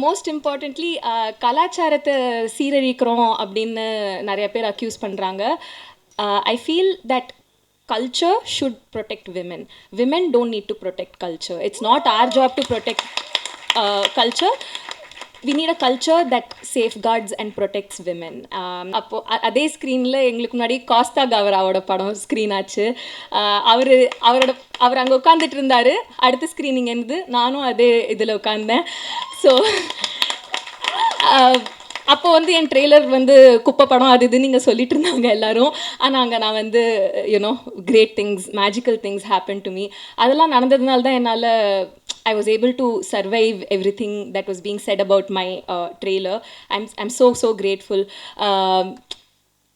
Most importantly கலாச்சாரத்தை சீரழிக்கிறோம் அப்படின்னு நிறைய பேர் அக்யூஸ் பண்ணுறாங்க. I feel that culture should protect women. Women don't need to protect culture. It's not our job to protect culture. We need a culture that safeguards and protects women. அப்போ அதே ஸ்க்ரீனில் எங்களுக்கு முன்னாடி காஸ்தா கவராவோட படம் screen ஆச்சு. அவர் அங்கே உட்காந்துட்டு இருந்தார். அடுத்த ஸ்க்ரீனிங் இருந்து நானும் அதே இதில் உட்காந்தேன். ஸோ அப்போ வந்து என் ட்ரெய்லர் வந்து குப்பை படம் அது இதுன்னு நீங்கள் சொல்லிட்டு இருந்தாங்க எல்லோரும். ஆனால் அங்கே நான் வந்து you know great things, magical things happen to me. அதெல்லாம் நடந்ததுனால தான் என்னால் I was able to survive everything that was being said about my trailer. I'm so grateful.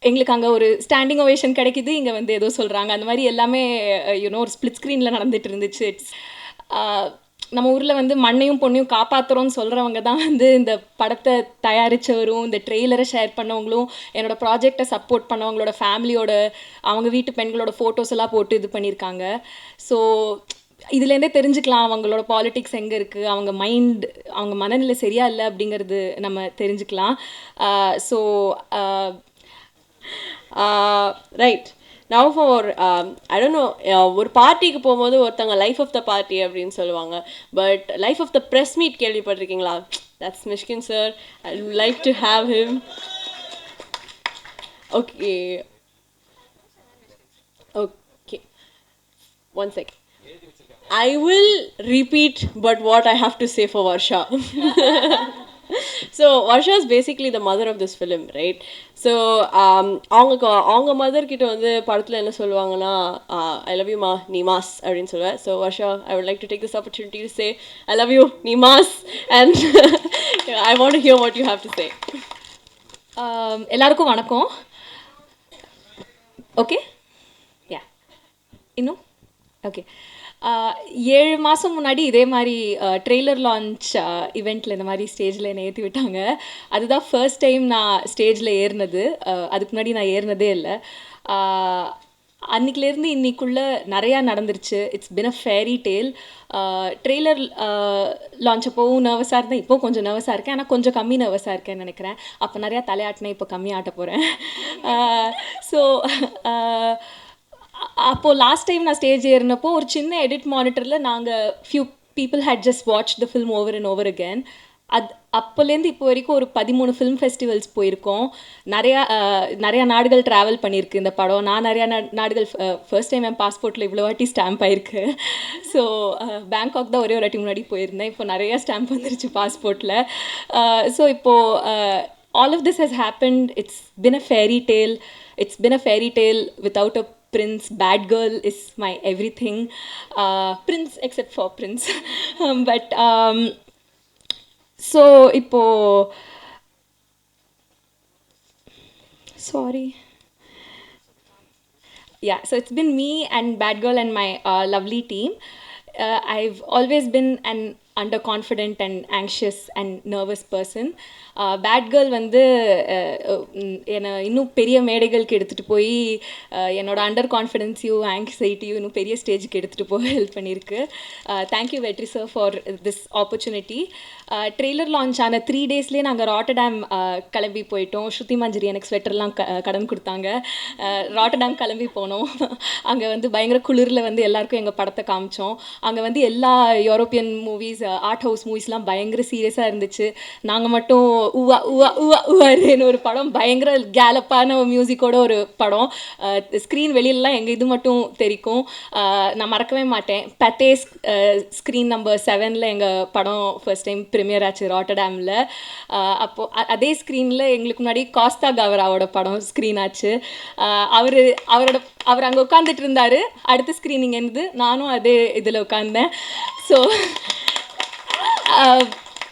எங்களுக்கு அங்கே ஒரு ஸ்டாண்டிங் ஓவேஷன் கிடைக்கிது, இங்கே வந்து ஏதோ சொல்கிறாங்க. அந்த மாதிரி எல்லாமே யூனோ ஒரு ஸ்ப்ளிட் ஸ்க்ரீனில் நடந்துகிட்டு இருந்துச்சு. இட்ஸ் நம்ம ஊரில் வந்து மண்ணையும் பொண்ணையும் காப்பாற்றுறோன்னு சொல்கிறவங்க தான் வந்து இந்த படத்தை தயாரித்தவரும் இந்த ட்ரெய்லரை ஷேர் பண்ணவங்களும் என்னோடய ப்ராஜெக்டை சப்போர்ட் பண்ணவங்களோட ஃபேமிலியோட அவங்க வீட்டு பெண்களோட ஃபோட்டோஸ் எல்லாம் போட்டு இது பண்ணியிருக்காங்க. ஸோ இதுலேருந்தே தெரிஞ்சுக்கலாம் அவங்களோட பாலிட்டிக்ஸ் எங்கே இருக்குது, அவங்க அவங்க மனநிலை சரியா இல்லை அப்படிங்கிறது நம்ம தெரிஞ்சுக்கலாம். So right. Now for I don't know, ஒரு பார்ட்டிக்கு போகும்போது ஒருத்தங்க லைஃப் ஆஃப் த பார்ட்டி அப்படின்னு சொல்லுவாங்க. But life of the press meet கேள்விப்பட்டிருக்கீங்களா? That's Mysskin sir. I like to have him. Okay okay, one second. I will repeat but what I have to say for Varsha. So Varsha is basically the mother of this film, right? So அவங்க mother கிட்ட வந்து படத்தில் என்ன சொல்லுவாங்கன்னா, I love you மா, நீ mass அப்படின்னு சொல்லுவேன். So Varsha, I would like to take this opportunity to say I love you, நீ mass, and I want to hear what you have to say. எல்லாருக்கும் வணக்கம். ஓகே, யா, இன்னும் ஓகே. 7 மாதம் முன்னாடி இதே மாதிரி ட்ரெய்லர் லான்ச் இவெண்ட்டில் இந்த மாதிரி ஸ்டேஜில் என்னை ஏற்றி விட்டாங்க. அதுதான் ஃபர்ஸ்ட் டைம் நான் ஸ்டேஜில் ஏறினது. அதுக்கு முன்னாடி நான் ஏறினதே இல்லை. அன்றைக்கிலேருந்து இன்னைக்குள்ளே நிறையா நடந்துருச்சு. It's been a fairy tale. Trailer launch அப்போவும் நர்வஸாக இருந்தேன், இப்போது கொஞ்சம் நர்வஸாக இருக்கேன். ஆனால் கொஞ்சம் கம்மி நர்வஸாக இருக்கேன்னு நினைக்கிறேன். அப்போ நிறையா தலையாட்டினேன், இப்போ கம்மி ஆட்ட போகிறேன். ஸோ அப்போது லாஸ்ட் டைம் நான் ஸ்டேஜ் ஏறினப்போ ஒரு சின்ன எடிட் மானிட்டரில் நாங்கள் few people had just watch the film over and over again. அப்போலேருந்து இப்போ வரைக்கும் ஒரு 13 ஃபிலிம் ஃபெஸ்டிவல்ஸ் போயிருக்கோம். நிறையா நாடுகள் ட்ராவல் பண்ணியிருக்கு இந்த படம். நான் நிறையா நாடுகள் ஃபர்ஸ்ட் டைம் என் பாஸ்போர்ட்டில் இவ்வளோ வாட்டி ஸ்டாம்ப் ஆயிருக்கு. ஸோ பேங்காக் தான் ஒரே ஒரு வாட்டி முன்னாடி போயிருந்தேன். இப்போ நிறையா ஸ்டாம்ப் வந்துருச்சு பாஸ்போர்ட்டில். ஸோ இப்போது all of this has happened. It's been a fairy tale. It's been a fairy tale without a prince. Bad girl is my everything. Prince except for prince. But so ipo sorry, yeah, so it's been me and Bad Girl and my lovely team. I've always been an underconfident and anxious and nervous person. Bad Girl வந்து என்னை இன்னும் பெரிய மேடைகளுக்கு எடுத்துகிட்டு போய் என்னோட under கான்ஃபிடென்ஸையும் ஆங்ஸைட்டியும் இன்னும் பெரிய ஸ்டேஜுக்கு எடுத்துகிட்டு போக ஹெல்ப் பண்ணியிருக்கு. Thank you Vetri sir for this opportunity. Trailer launch ஆன 3 டேஸ்லேயே நாங்கள் ராட்டர்டாம் கிளம்பி போயிட்டோம். ஸ்ருதி மஞ்சரி எனக்கு ஸ்வெட்டர்லாம் கடன் கொடுத்தாங்க. ராட்டர்டாம் கிளம்பி போனோம். அங்கே வந்து பயங்கர குளிரில் வந்து எல்லாருக்கும் எங்கள் படத்தை காமிச்சோம். அங்கே வந்து எல்லா யூரோப்பியன் மூவிஸ், ஆர்ட் ஹவுஸ் மூவிஸ்லாம் பயங்கர சீரியஸாக இருந்துச்சு. நாங்கள் மட்டும் உவா உவா உவா உவாருன்னு ஒரு படம், பயங்கர கேலப்பான மியூசிக்கோட ஒரு படம். ஸ்க்ரீன் வெளியிலலாம் எங்கள் இது மட்டும் தெரிக்கும். நான் மறக்கவே மாட்டேன். பத்தே ஸ்க்ரீன் நம்பர் 7 எங்கள் படம் ஃபர்ஸ்ட் டைம் ப்ரீமியர் ஆச்சு ராட்டர்டாமில். அப்போது அதே ஸ்க்ரீனில் எங்களுக்கு முன்னாடி காஸ்தா கவராவோட படம் ஸ்க்ரீன் ஆச்சு. அவர் அங்கே உட்காந்துட்டு இருந்தார். அடுத்த ஸ்க்ரீனிங் இருந்து நானும் அதே இதில் உட்காந்தேன். ஸோ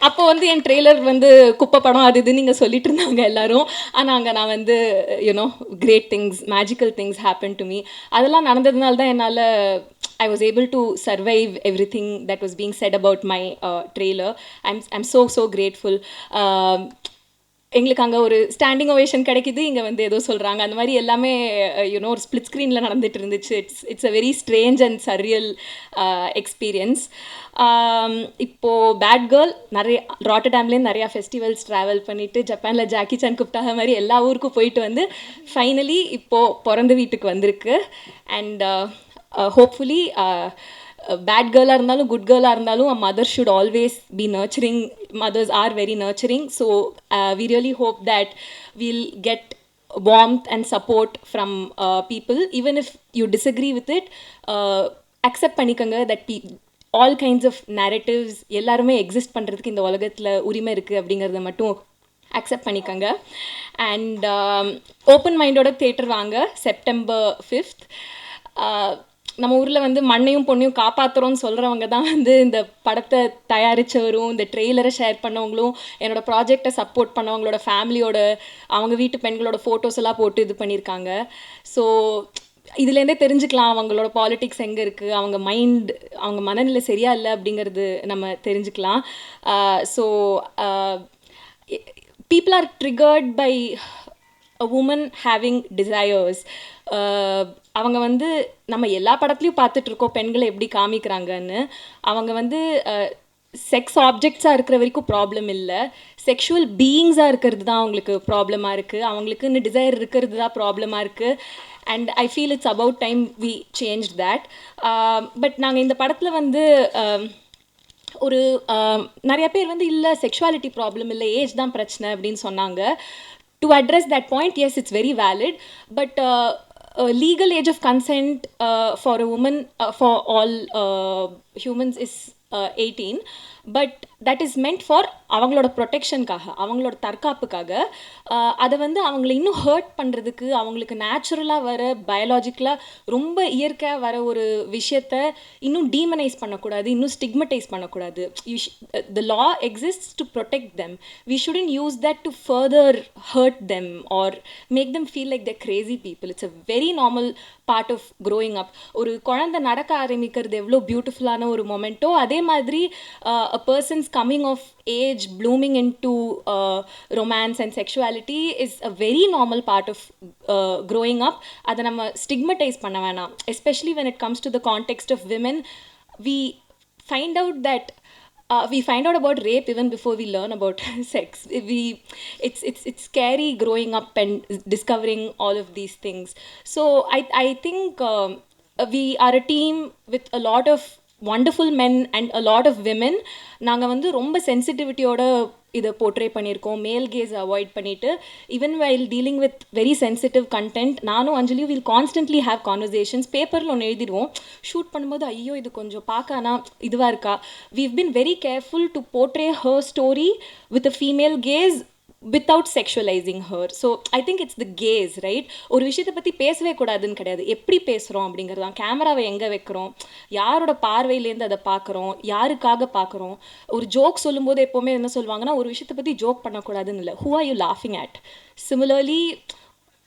அப்போ வந்து என் ட்ரெய்லர் வந்து குப்பை படம் அது இதுன்னு நீங்கள் சொல்லிட்டு இருந்தாங்க எல்லோரும். ஆனால் அங்கே நான் வந்து you know great things, magical things happen to me. அதெல்லாம் நடந்ததுனால தான் என்னால் I was able to survive everything that was being said about my trailer. I'm so grateful. எங்களுக்கு அங்கே ஒரு ஸ்டாண்டிங் ஓவேஷன் கிடைக்குது, இங்கே வந்து ஏதோ சொல்கிறாங்க, அந்த மாதிரி எல்லாமே யூனோ ஒரு ஸ்பிளிட் ஸ்க்ரீனில் நடந்துட்டு இருந்துச்சு. It's a very strange and surreal experience. இப்போது பேட் கேர்ள் நிறைய ராட்டர்டாம்லேருந்து நிறையா ஃபெஸ்டிவல்ஸ் ட்ராவல் பண்ணிவிட்டு ஜப்பானில் ஜாக்கி சான் கூப்பிட்டாக மாதிரி எல்லா ஊருக்கும் போயிட்டு வந்து ஃபைனலி இப்போது பிறந்த வீட்டுக்கு வந்திருக்கு. அண்ட் ஹோப்ஃபுல்லி பேட் கேர்ளாக இருந்தாலும் குட் கேர்ளாக இருந்தாலும் a mother should always be nurturing. Mothers are very nurturing, so we really hope that we'll get warmth and support from people. Even if you disagree with it, accept பண்ணிக்கங்க that all kinds of narratives எல்லாருமே exist பண்ணுறதுக்கு இந்த உலகத்தில் உரிமை இருக்குது அப்படிங்கிறத மட்டும் accept பண்ணிக்கங்க. அண்ட் ஓப்பன் மைண்டோட தேட்டர் வாங்க செப்டம்பர் 5th. நம்ம ஊரில் வந்து மண்ணையும் பொண்ணையும் காப்பாற்றுறோன்னு சொல்கிறவங்க தான் வந்து இந்த படத்தை தயாரித்தவரும் இந்த ட்ரெய்லரை ஷேர் பண்ணவங்களும் என்னோடய ப்ராஜெக்டை சப்போர்ட் பண்ணவங்களோட ஃபேமிலியோட அவங்க வீட்டு பெண்களோட ஃபோட்டோஸ் எல்லாம் போட்டு இது பண்ணியிருக்காங்க. ஸோ இதுலேருந்தே தெரிஞ்சுக்கலாம் அவங்களோட பாலிட்டிக்ஸ் எங்கே இருக்குது, அவங்க மைண்ட் அவங்க மனநிலை சரியா இல்லை அப்படிங்கிறது நம்ம தெரிஞ்சுக்கலாம். So people are triggered by a woman having desires. அவங்க வந்து நம்ம எல்லா படத்துலையும் பார்த்துட்ருக்கோம் பெண்களை எப்படி காமிக்கிறாங்கன்னு. அவங்க வந்து செக்ஸ் ஆப்ஜெக்ட்ஸாக இருக்கிற வரைக்கும் ப்ராப்ளம் இல்லை, செக்ஷுவல் பீயிங்ஸாக இருக்கிறது தான் அவங்களுக்கு ப்ராப்ளமாக இருக்குது, அவங்களுக்குன்னு டிசைர் இருக்கிறது தான் ப்ராப்ளமாக இருக்குது. And I feel it's about time we change that. But நாங்கள் இந்த படத்தில் வந்து ஒரு நிறைய பேர் வந்து இல்லை செக்ஷுவாலிட்டி ப்ராப்ளம் இல்லை ஏஜ் தான் பிரச்சனை அப்படின்னு சொன்னாங்க. To address that point, S it's very valid, but legal age of consent for a woman, for all humans is 18, but that is meant for அவங்களோட ப்ரொடெக்ஷனுக்காக, அவங்களோட தற்காப்புக்காக. அதை வந்து அவங்கள இன்னும் ஹர்ட் பண்ணுறதுக்கு, அவங்களுக்கு நேச்சுரலாக வர பயாலஜிக்கலாக ரொம்ப இயற்கையாக வர ஒரு விஷயத்தை இன்னும் டீமனைஸ் பண்ணக்கூடாது, இன்னும் ஸ்டிக்மடைஸ் பண்ணக்கூடாது. The law exists to protect them. We shouldn't use that to further hurt them or make them feel like the crazy people. It's a very normal part of growing up. ஒரு குழந்தை நடக்க ஆரம்பிக்கிறது எவ்வளோ பியூட்டிஃபுல்லான ஒரு மொமெண்ட்டோ, அதே மாதிரி a person's coming of age, blooming into romance and sexuality is a very normal part of growing up. அதை நம்ம ஸ்டிக்மடைஸ் பண்ண வேணாம். Especially when it comes to the context of women, we find out that we find out about rape even before we learn about sex. It's scary growing up and discovering all of these things. So I think we are a team with a lot of wonderful men and a lot of women. நாங்கள் வந்து ரொம்ப சென்சிட்டிவிட்டியோட இதை portray பண்ணியிருக்கோம், மேல் case avoid பண்ணிவிட்டு. Even while dealing with very sensitive content, நானும் அஞ்சலியும் will constantly have conversations. பேப்பரில் ஒன்று எழுதிடுவோம், ஷூட் பண்ணும்போது ஐயோ இது கொஞ்சம் பார்க்கானா இதுவாக இருக்கா. we've been very careful to portray her story with a female gaze without sexualizing her. So I think it's the gaze, right? ஒரு விஷயத்தை பற்றி பேசவே கூடாதுன்னு கிடையாது, எப்படி பேசுகிறோம் அப்படிங்கிறது தான். கேமராவை எங்கே வைக்கிறோம், யாரோட பார்வையிலேருந்து அதை பார்க்குறோம், யாருக்காக பார்க்குறோம். ஒரு ஜோக் சொல்லும்போது எப்போவுமே என்ன சொல்லுவாங்கன்னா, ஒரு விஷயத்தை பற்றி ஜோக் பண்ணக்கூடாதுன்னு இல்லை, who are you laughing at? Similarly,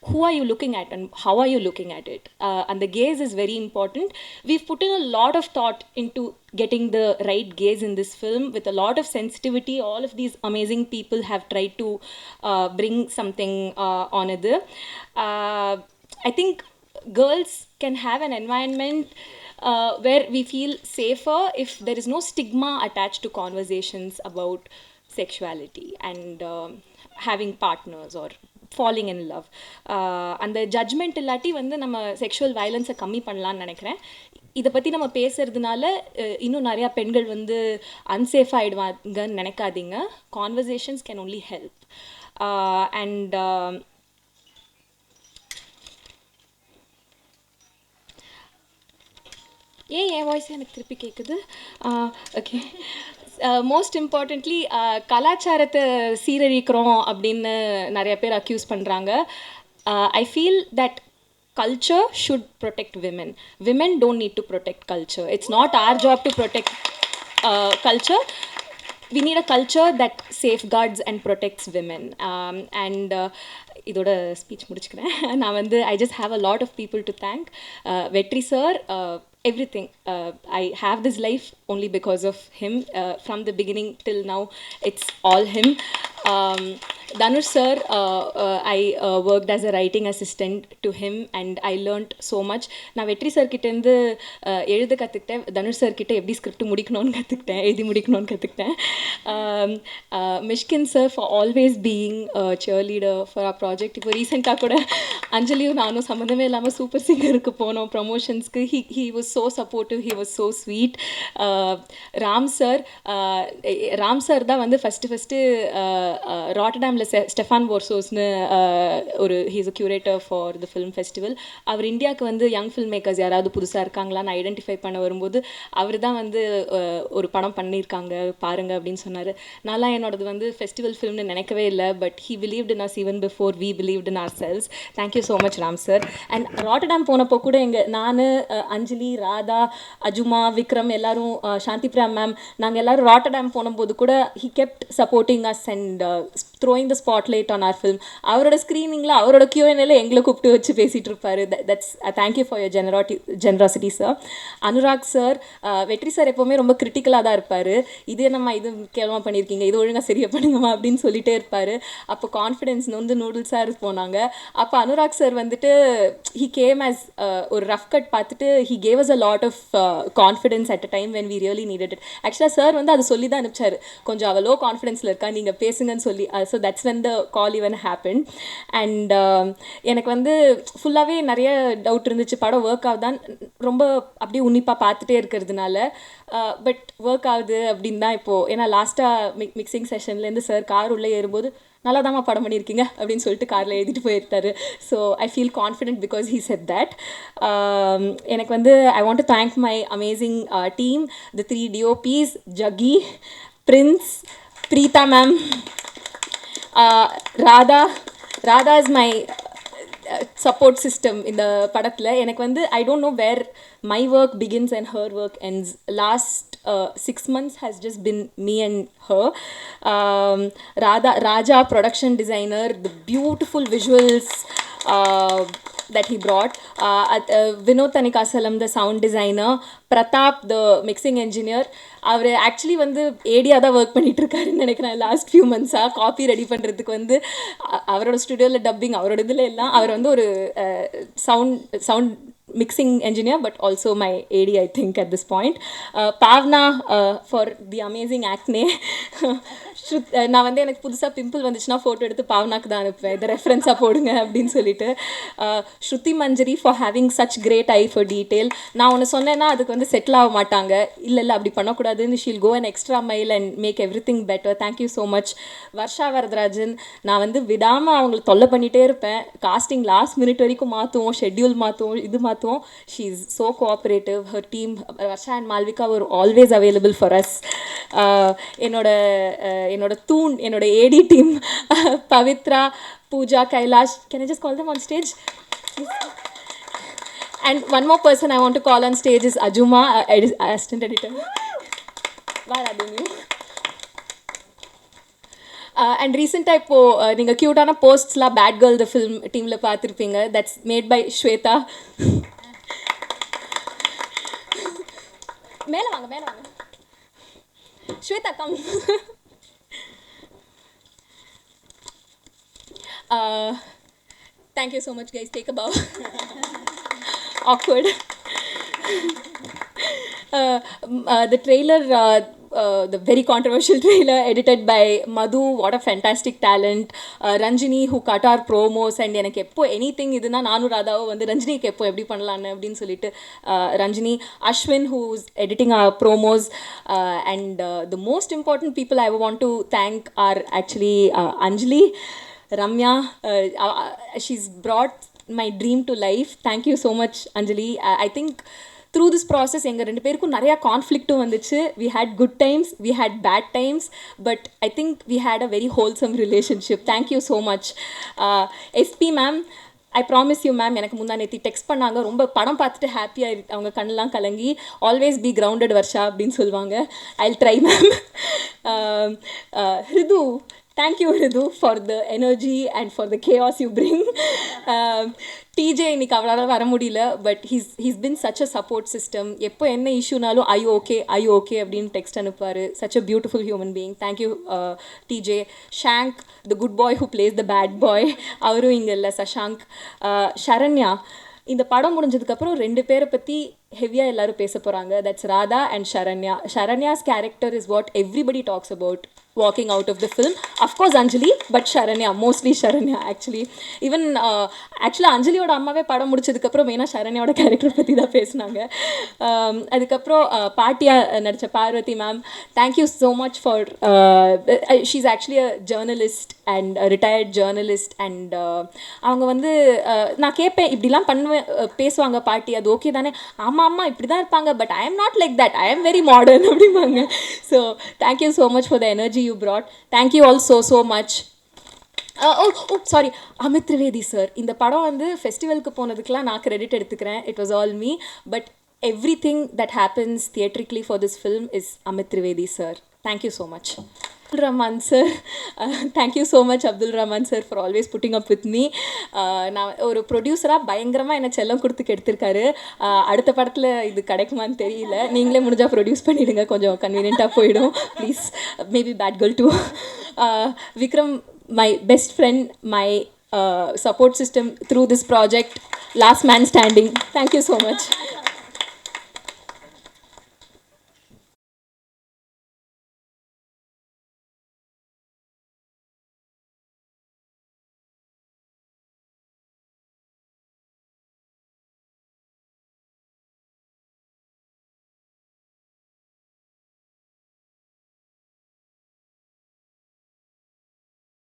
who are you looking at and how are you looking at it? And the gaze is very important. We've put in a lot of thought into getting the right gaze in this film with a lot of sensitivity. All of these amazing people have tried to bring something on it. I think girls can have an environment where we feel safer if there is no stigma attached to conversations about sexuality and having partners or falling in love. அந்த judgement இல்லாட்டி வந்து நம்ம sexual வயலன்ஸை கம்மி பண்ணலான்னு நினைக்கிறேன். இதை பற்றி நம்ம பேசுகிறதுனால இன்னும் நிறையா பெண்கள் வந்து அன்சேஃப் ஆகிடுவாங்கன்னு நினைக்காதீங்க. Conversations can only help. And N voice எனக்கு திருப்பி கேட்குது. ஓகே, மோஸ்ட் இம்பார்ட்டண்ட்லி கலாச்சாரத்தை சீரழிக்கிறோம் அப்படின்னு நிறைய பேர் அக்யூஸ் பண்ணுறாங்க. I feel that culture should protect women. Women don't need to protect culture. It's not our job to protect culture. We need a culture that safeguards and protects women. And இதோட speech முடிச்சுக்கிறேன். நான் வந்து I just have a lot of people to thank. Vetri sir, everything. I have this life only because of him. From the beginning till now, it's all him. Dhanush sir, I worked as a writing assistant to him and I learnt so much. நான் வெற்றி sir கிட்டேருந்து எழுத கற்றுக்கிட்டேன். Dhanush sir கிட்ட எப்படி script முடிக்கணும்னு கற்றுக்கிட்டேன், எழுதி முடிக்கணும்னு கற்றுக்கிட்டேன். Mysskin sir for always being cheerleader for our project. இப்போ ரீசெண்டாக கூட அஞ்சலியும் நானும் சம்மந்தமே இல்லாமல் சூப்பர் சிங்கருக்கு போனோம் ப்ரமோஷன்ஸ்க்கு. He was so supportive, he was so sweet. Ram sir தான் வந்து ஃபஸ்ட்டு ராட்டர்டாமில் ஸ்டெஃபான் போர்சோஸ்னு ஒரு he's a curator for the film festival. அவர் இந்தியாவுக்கு வந்து யங் ஃபில்ம் மேக்கர்ஸ் யாராவது புதுசாக இருக்காங்களான்னு ஐடென்டிஃபை பண்ண வரும்போது அவர் தான் வந்து ஒரு படம் பண்ணியிருக்காங்க பாருங்கள் அப்படின்னு சொன்னார். நான்லாம் என்னோடது வந்து ஃபெஸ்டிவல் ஃபிலிம்னு நினைக்கவே இல்லை, but he believed in us even before we believed in ourselves. Thank you so much Ram sir. And Rotterdam போனப்போ கூட நான் அஞ்சலி, ராதா, அஜுமா, விக்ரம் எல்லாரும், சாந்தி பிரியா மேம், நாங்கள் எல்லோரும் ராட்டர்டாம் போனபோது கூட he kept supporting us and throwing the spotlight on our film. அவரோட ஸ்க்ரீனிங்கில் அவரோட Q&Aல எங்களை கூப்பிட்டு வச்சு பேசிகிட்டு இருப்பார். That's thank you for your generosity sir. Anurag sir, வெற்றி சார் எப்போவுமே ரொம்ப கிரிட்டிக்கலாக தான் இருப்பார். இது கேவலமாக பண்ணியிருக்கீங்க, இது ஒழுங்காக சரியாக பண்ணுங்கம்மா அப்படின்னு சொல்லிகிட்டே இருப்பார். அப்போ கான்ஃபிடென்ஸ் வந்து நூடுல்ஸாக போனாங்க. அப்போ அனுராக் சார் வந்துட்டு ஹி கேம் ஆஸ் ஒரு ரஃப் கட் பார்த்துட்டு he gave us a lot of confidence at a time when we really needed it. ஆக்சுவலாக சார் வந்து அதை சொல்லி தான் அனுப்பிச்சார், கொஞ்சம் அவள் லோ கான்ஃபிடென்ஸில் இருக்கா, நீங்கள் பேசுங்கன்னு சொல்லி. So that's when the call even happen. And எனக்கு வந்து ஃபுல்லாகவே நிறைய டவுட் இருந்துச்சு, படம் ஒர்க் ஆகுதான் ரொம்ப அப்படியே உன்னிப்பாக பார்த்துட்டே இருக்கிறதுனால. பட் ஒர்க் ஆகுது அப்படின்னு தான் இப்போது. ஏன்னா லாஸ்ட்டாக மிக்சிங் செஷன்லேருந்து சார் கார் உள்ளே ஏறும்போது நல்லா தான்மா படம் பண்ணியிருக்கீங்க அப்படின்னு சொல்லிட்டு காரில் எழுதிட்டு போயிருந்தாரு. So I feel confident because he said that. எனக்கு வந்து I want to thank my amazing team, the 3 DOPs, Jagi, Prince, Preetha ma'am, Radha is my support system இந்த படத்தில். எனக்கு வந்து I don't know where my work begins and her work ends. Last 6 months has just been me and her. Raja, production designer, the beautiful visuals that he brought. Vinod Tanikasalam, the sound designer. Prathap, the mixing engineer. அவர் actually வந்து ஏடியாக தான் work பண்ணிகிட்டு இருக்காருன்னு நினைக்கிறேன். Last few மந்த்ஸாக copy ready பண்ணுறதுக்கு வந்து அவரோட ஸ்டுடியோவில் டப்பிங் அவரோட இதில் எல்லாம் அவர் வந்து ஒரு sound mixing engineer but also my AD I think at this point. Paavana for the amazing acne. நான் வந்து எனக்கு புதுசாக பிம்பிள் வந்துச்சுன்னா ஃபோட்டோ எடுத்து பாவனாக்கு தான் அனுப்புவேன், இதை ரெஃபரன்ஸாக போடுங்க அப்படின்னு சொல்லிட்டு. Shruti, Manjari for having such great eye for detail. நான் ஒன்று சொன்னேன்னா அதுக்கு வந்து செட்டில் ஆக மாட்டாங்க, இல்லை அப்படி பண்ணக்கூடாதுன்னு she'll go and extra mile and make everything better. Thank you so much. Varsha Varadarajan, நான் வந்து விடாமல் அவங்களை தொல்லை பண்ணிகிட்டே இருப்பேன். காஸ்டிங் லாஸ்ட் மினிட் வரைக்கும் மாற்றுவோம், ஷெட்யூல் மாற்றுவோம், இது மாற்றுவோம். She is so cooperative. Her team Varsha and Malvika were always available for us. என்னோட தூண், என்னோட AD team, Pavithra, Pooja, Kailash. Can I just call them on stage? And one more person I want to call on stage is Ajuma, assistant editor. And ரீசெண்டாக இப்போது நீங்கள் க்யூட்டான போஸ்ட்ஸ்லாம் Bad Girl the film டீமில் பார்த்துருப்பீங்க. That's made by Shweta. மேலே வாங்க Shweta, come. Thank you so much guys, take a bow. Awkward. The trailer, the very controversial trailer edited by Madhu, what a fantastic talent. Ranjini who cut our promos and எனக்கு எப்போ anything இதுனா நானும் ராதாவும் வந்து ரஞ்சினிக்கு எப்போ எப்படி பண்ணலான்னு அப்படின்னு சொல்லிட்டு Ranjini, Ashwin who's editing our promos, and the most important people I want to thank are actually Anjali, Ramya. She's brought my dream to life. Thank you so much Anjali. I think through this process எங்கள் 2 பேருக்கும் நிறையா கான்ஃப்ளிக்ட்டும் வந்துச்சு. we had good times, we had bad times, but I think we had a very wholesome relationship. Thank you so much. SP ma'am, I promise you ma'am, எனக்கு முந்தா நேத்தி text பண்ணாங்க, ரொம்ப படம் பார்த்துட்டு ஹாப்பியாக அவங்க கண்ணெலாம் கலங்கி ஆல்வேஸ் பி கிரவுண்டட் வர்ஷா அப்படின்னு சொல்லுவாங்க. I'll try ma'am. Hridhu, Thank you, Hridhu, for the energy and for the chaos you bring. TJ இன்னைக்கு அவளால் வர முடியல, but he's been such a support system. எப்போ என்ன இஷ்யூனாலும் ஐ ஓகே அப்படின்னு டெக்ஸ்ட் அனுப்புவார். Such a beautiful human being. Thank you, TJ. Shank, the good boy who plays the bad boy, அவரும் இங்கே இல்லை. Sashank, Saranya. இந்த படம் முடிஞ்சதுக்கப்புறம் ரெண்டு பேரை பற்றி ஹெவியாக எல்லாரும் பேச போகிறாங்க. That's Radha and Saranya. Saranya's character is what everybody talks about walking out of the film. Of course Anjali, but Sharanya, mostly Sharanya actually. Even actually அஞ்சலியோட அம்மாவே படம் முடிச்சதுக்கப்புறம் மெயினாக ஷரண்யாவோட கேரக்டர் பற்றி தான் பேசினாங்க. அதுக்கப்புறம் பாட்டியா நடித்த Parvathy ma'am, thank you so much for she's actually a journalist and retired journalist. And அவங்க வந்து நான் கேட்பேன், இப்படிலாம் பண்ணுவேன் பேசுவாங்க பாட்டி, அது ஓகே தானே? ஆமாம் ஆமாம் இப்படி தான் இருப்பாங்க, but I am not like that, I am very modern அப்படிம்பாங்க. So thank you so much for the energy you brought. Thank you all so much. Sorry, Amit Trivedi sir. இந்த படம் வந்து ஃபெஸ்டிவலுக்கு போனதுக்குலாம் நான் கிரெடிட் எடுத்துக்கிறேன். It was all me. But everything that happens theatrically for this film is Amit Trivedi sir. Thank you so much. Abdul Rahman sir. Thank you so much Abdul Rahman sir for always putting up with me. நான் ஒரு ப்ரொடியூசராக பயங்கரமாக என்ன செல்லம் கொடுத்து கெடுத்திருக்காரு. அடுத்த படத்தில் இது கிடைக்குமான்னு தெரியல. நீங்களே முடிஞ்சால் ப்ரொடியூஸ் பண்ணிவிடுங்க, கொஞ்சம் கன்வீனியண்ட்டாக போயிடும் please. Maybe Bad Girl too. Vikram, my best friend, my support system through this project, last man standing. Thank you so much.